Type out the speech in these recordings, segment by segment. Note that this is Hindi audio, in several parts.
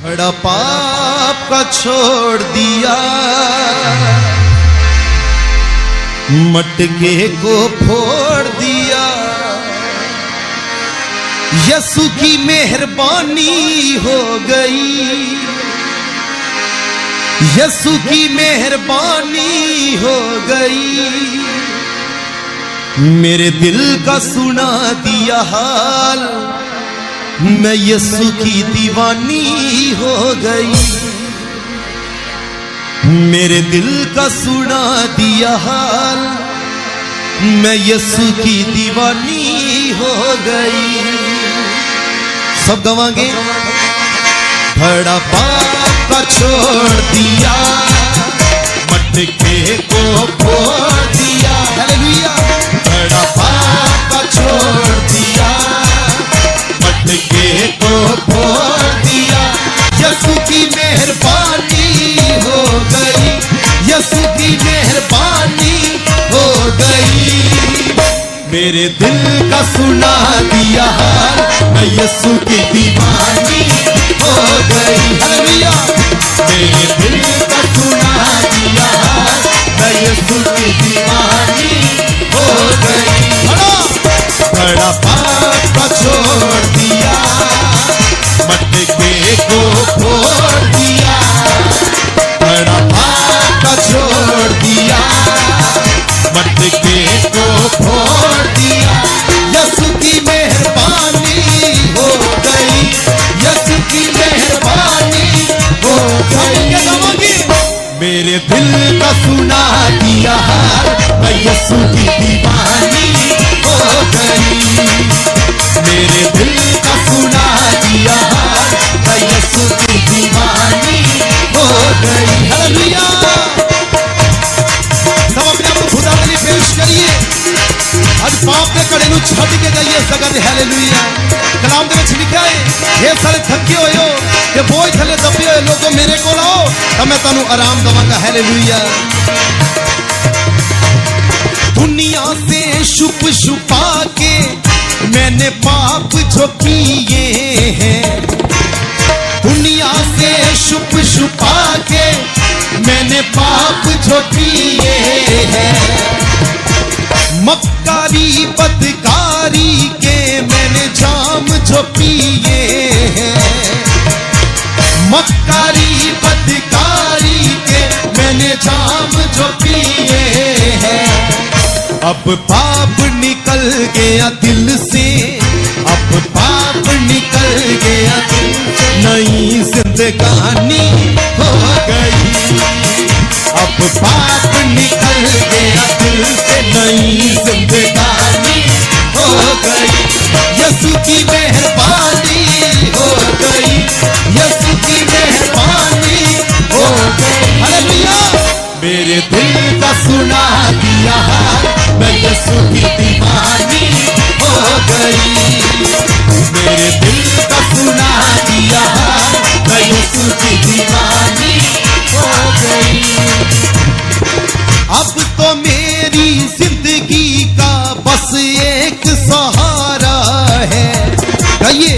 बड़ा पाप का छोड़ दिया, मटके को फोड़ दिया। यसु की मेहरबानी हो गई, यसु की मेहरबानी हो गई। मेरे दिल का सुना दिया हाल, मैं यसु की दीवानी हो गई। मेरे दिल का सुना दिया हाल, मैं यसु की दीवानी हो गई। सब गवाएंगे। बड़ा पाप का छोड़ दिया, मटके को फोड़ दिया। हालेलुया। बड़ा पाप का छोड़ दिया, मटके को फोड़ दिया। यसु की मेहरबानी हो गई, यसु की मेहरबानी हो गई। मेरे दिल का सुना दिया हाल, मैं यसु की दीवानी हो गई। हालेलुया। मेरे दिल का सुना दिया हाल, मैं यसु की दीवानी हो गई। बड़ा पाप का छोड़ दिया, मटके को फोड़ दिया। बड़ा पाप का छोड़ दिया, मटके को फोड़ दिया। यसु की मेहरबानी हो गई, यसु की मेहरबानी हो गई। मेरे दिल का सुना दिया हाल, मैं यसु की दीवानी हो गई। मेरे दिल का सुना दिया हाल, मैं यसु की दीवानी हो गई। हालेलुया। सब अपने आप को खुदा के लिए पेश करिए। आज पाप के कड़े नूं छड्ड के जाइए जगत। हालेलुया। कलाम दे विच लिखा है, हे सारे थके होए हो ते बोझ थले दबे होए लोगो मेरे कोल आओ तां मैं तुहानूं आराम दवांगा। हालेलुया। दुनिया से छुप छुपा के मैंने पाप जो किए हैं, दुनिया से छुप छुपा के मैंने पाप जो किए हैं। मक्कारी बदकारी के मैंने जाम जो पिए हैं, मक्कारी बदकारी के मैंने जाम जो पिए हैं। अब पाप निकल गया दिल से, अब पाप निकल गया दिल से, नई जिंदगानी हो गई। अब पाप निकल गया दिल से, नई जिंदगानी हो गई। यसु की मेहरबानी हो गई, यसु की मेहरबानी हो गई। हालेलुया। मेरे दिल का सुना दिया हाल, मैं यसु की दीवानी हो गई। मेरे दिल का सुना दिया हाल, मैं यसु की दीवानी हो गई। अब तो मेरी जिंदगी का बस एक सहारा है। कहिए,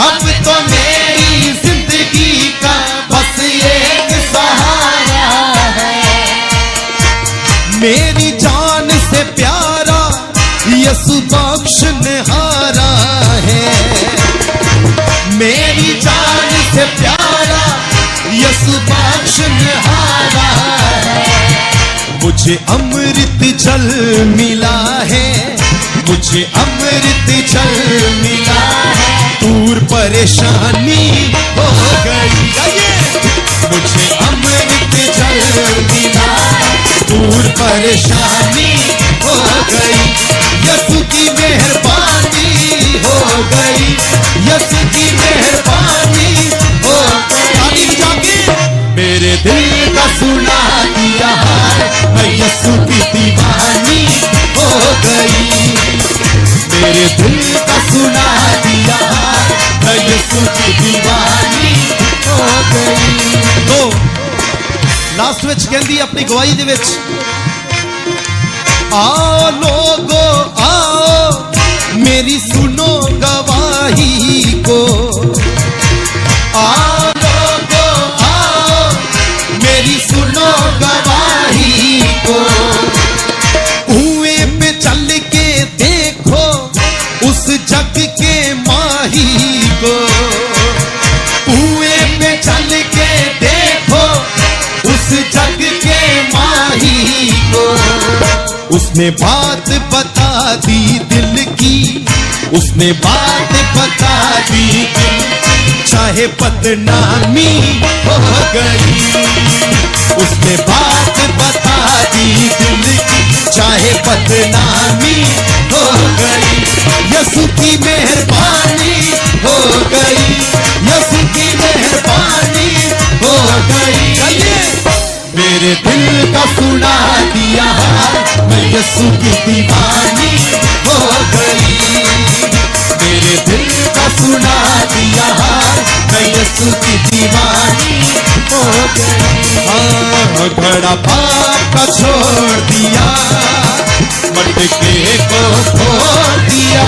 अब तो मेरी जिंदगी का बस एक सहारा है। मेरी जान से प्यारा यसु बख्शनहारा है। मेरी जान से प्यारा यसु बख्शनहारा है। मुझे अमृत जल मिला है, मुझे अमृत जल मिला है। दूर परेशानी हो गई, मुझे अमृत जल मिला है। दूर परेशानी हो गई, यसु की मेहरबानी हो गई, यसु की मेहरबानी हो गई। मेरे दिल का सुना दिया हाल, मैं यसु की दीवानी हो गई। मेरे दिल का सुना दिया हाल, मैं यसु की दीवानी हो गई। तो लास्ट विच कहंदी अपनी गवाही दे विच, आओ लोगो आओ मेरी सुनो गवाही को, आओ उसने बात बता दी दिल की, उसने बात बता दी दिल, चाहे बदनामी हो गई। उसने बात बता दी दिल की, चाहे बदनामी हो गई। यसु की मेहरबानी हो गई, यसु की मेहरबानी हो गई। मेरे दिल का सुना दिया हाल, मैं यसु की दीवानी हो गई। मेरे दिल का सुना दिया हाल, मैं यसु की दीवानी हो गई। हाँ, घड़ा पाप का छोड़ दिया, मटके को फोड़ दिया।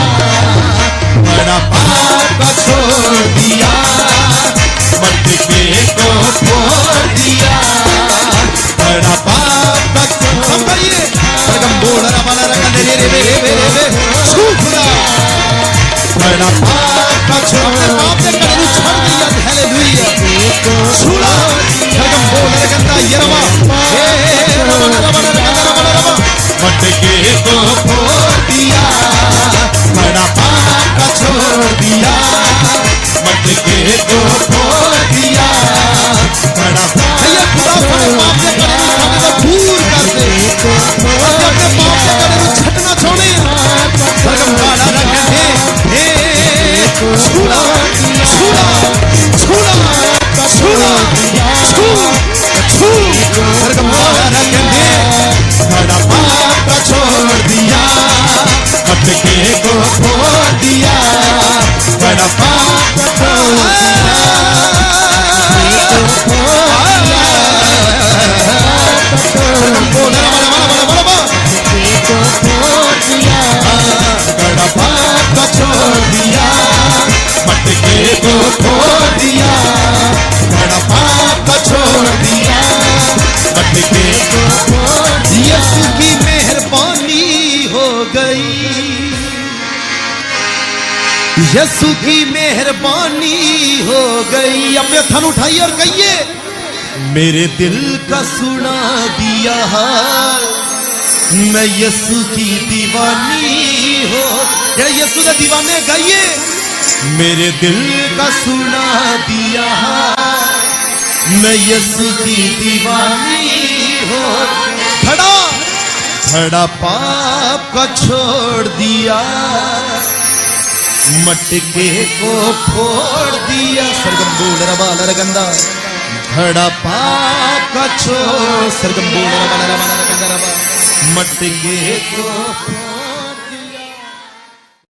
घड़ा पाप का छोड़ दिया, मटके को फोड़ दिया। घड़ा पाप का सब करिए, बोल रहा वाला रंगा रे रे रे रे रे छूटा। घड़ा पाप का छोड़, पाप ने कड़े छोड़ दिया। हालेलुया, छूटा। खगम बोल रहा यरवा, मटके को फोड़ दिया। घड़ा पाप का छोड़ दिया, मटके को फोड़ दिया। घड़ा भैया खुदा अपने पाप से कड़े को दूर कर दे, अपने पाप से कड़े को छटना छोड़े। खगम गाड़ा रखे थे, छूड़ा छूड़ा छूड़ा छूड़ा छू छू। खगम गाड़ा रखे थे, घड़ा पाप का छोड़ दिया, मटके को फोड़ दिया। घड़ा पाप का छोड़ दिया, घड़ा पाप का छोड़ दिया, मटके को फोड़ दिया। घड़ा पाप का छोड़ दिया, मटके को फोड़ दिया। यीशु की मेहरबानी हो गई, यीशु की मेहरबानी हो गई। अपने थन उठाइए और कहिए, मेरे दिल का सुना दिया हाल, मैं यीशु की दीवानी हो। क्या यीशु के दीवाने गाइए, मेरे दिल का सुना दिया हाल, मैं यीशु की दीवानी हो। खड़ा खड़ा पाप का छोड़ दिया, मटके को फोड़ दिया। सरगम बोल रबा लरगंदा, घड़ा पाप का छोड़। सरगम बोल रबा लरगंदा, मटके को